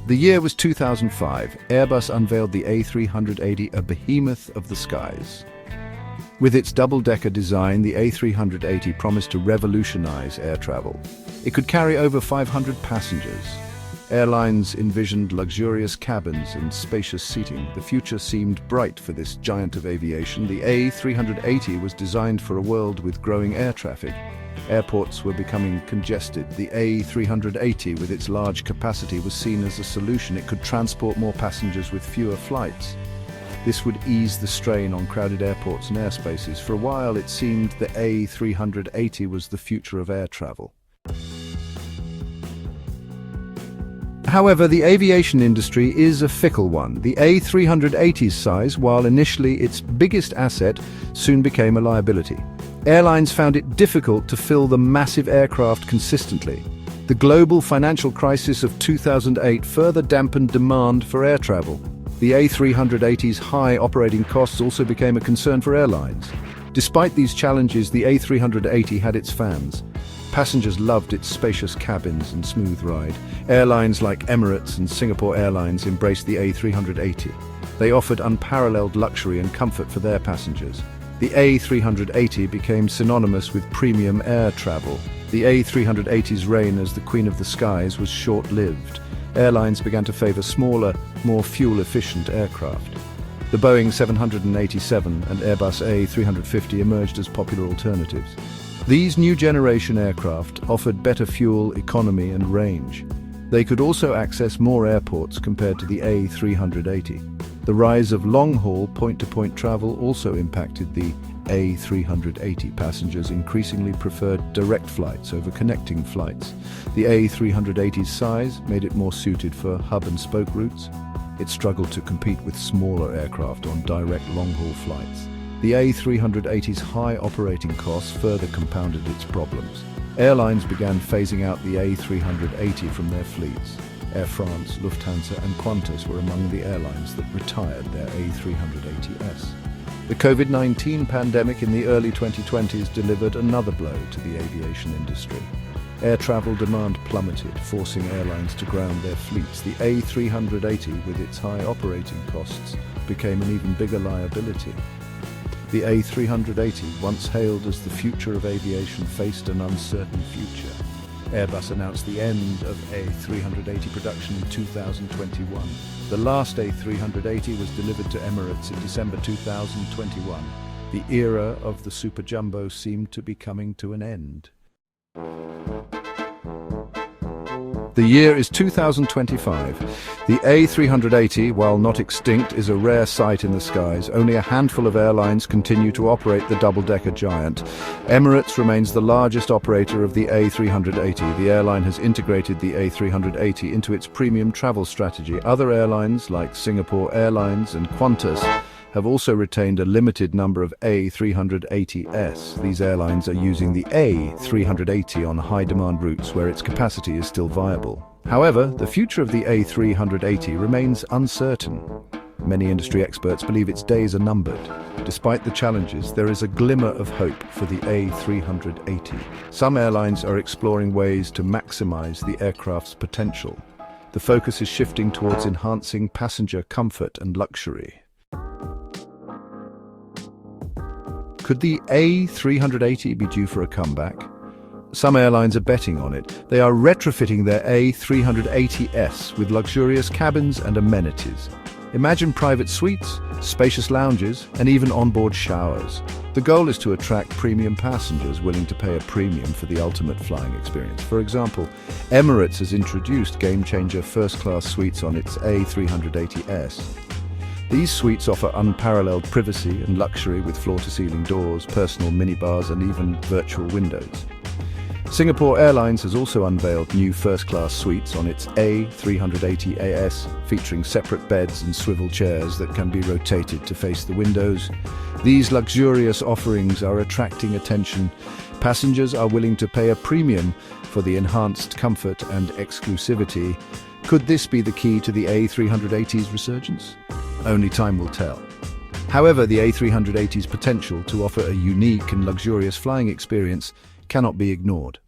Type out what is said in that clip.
The year was 2005. Airbus unveiled the A380, a behemoth of the skies. With its double-decker design, the A380 promised to revolutionize air travel. It could carry over 500 passengers. Airlines envisioned luxurious cabins and spacious seating. The future seemed bright for this giant of aviation. The A380 was designed for a world with growing air traffic. Airports were becoming congested. The A380, with its large capacity, was seen as a solution. It could transport more passengers with fewer flights. This would ease the strain on crowded airports and airspaces. For a while, it seemed the A380 was the future of air travel. However, the aviation industry is a fickle one. The A380's size, while initially its biggest asset, soon became a liability. Airlines found it difficult to fill the massive aircraft consistently. The global financial crisis of 2008 further dampened demand for air travel. The A380's high operating costs also became a concern for airlines. Despite these challenges, the A380 had its fans. Passengers loved its spacious cabins and smooth ride. Airlines like Emirates and Singapore Airlines embraced the A380. They offered unparalleled luxury and comfort for their passengers. The A380 became synonymous with premium air travel. The A380's reign as the Queen of the Skies was short-lived. Airlines began to favor smaller, more fuel-efficient aircraft. The Boeing 787 and Airbus A350 emerged as popular alternatives. These new generation aircraft offered better fuel economy and range. They could also access more airports compared to the A380. The rise of long-haul point-to-point travel also impacted the A380. Passengers increasingly preferred direct flights over connecting flights. The A380's size made it more suited for hub-and-spoke routes. It struggled to compete with smaller aircraft on direct long-haul flights. The A380's high operating costs further compounded its problems. Airlines began phasing out the A380 from their fleets. Air France, Lufthansa and Qantas were among the airlines that retired their A380s. The COVID-19 pandemic in the early 2020s delivered another blow to the aviation industry. Air travel demand plummeted, forcing airlines to ground their fleets. The A380, with its high operating costs, became an even bigger liability. The A380, once hailed as the future of aviation, faced an uncertain future. Airbus announced the end of A380 production in 2021. The last A380 was delivered to Emirates in December 2021. The era of the Super Jumbo seemed to be coming to an end. The year is 2025. The A380, while not extinct, is a rare sight in the skies. Only a handful of airlines continue to operate the double-decker giant. Emirates remains the largest operator of the A380. The airline has integrated the A380 into its premium travel strategy. Other airlines, like Singapore Airlines and Qantas, have also retained a limited number of A380s. These airlines are using the A380 on high-demand routes where its capacity is still viable. However, the future of the A380 remains uncertain. Many industry experts believe its days are numbered. Despite the challenges, there is a glimmer of hope for the A380. Some airlines are exploring ways to maximize the aircraft's potential. The focus is shifting towards enhancing passenger comfort and luxury. Could the A380 be due for a comeback? Some airlines are betting on it. They are retrofitting their A380s with luxurious cabins and amenities. Imagine private suites, spacious lounges, and even onboard showers. The goal is to attract premium passengers willing to pay a premium for the ultimate flying experience. For example, Emirates has introduced game-changer first-class suites on its A380s. These suites offer unparalleled privacy and luxury with floor-to-ceiling doors, personal minibars, and even virtual windows. Singapore Airlines has also unveiled new first-class suites on its A380as, featuring separate beds and swivel chairs that can be rotated to face the windows. These luxurious offerings are attracting attention. Passengers are willing to pay a premium for the enhanced comfort and exclusivity. Could this be the key to the A380's resurgence? Only time will tell. However, the A380's potential to offer a unique and luxurious flying experience cannot be ignored.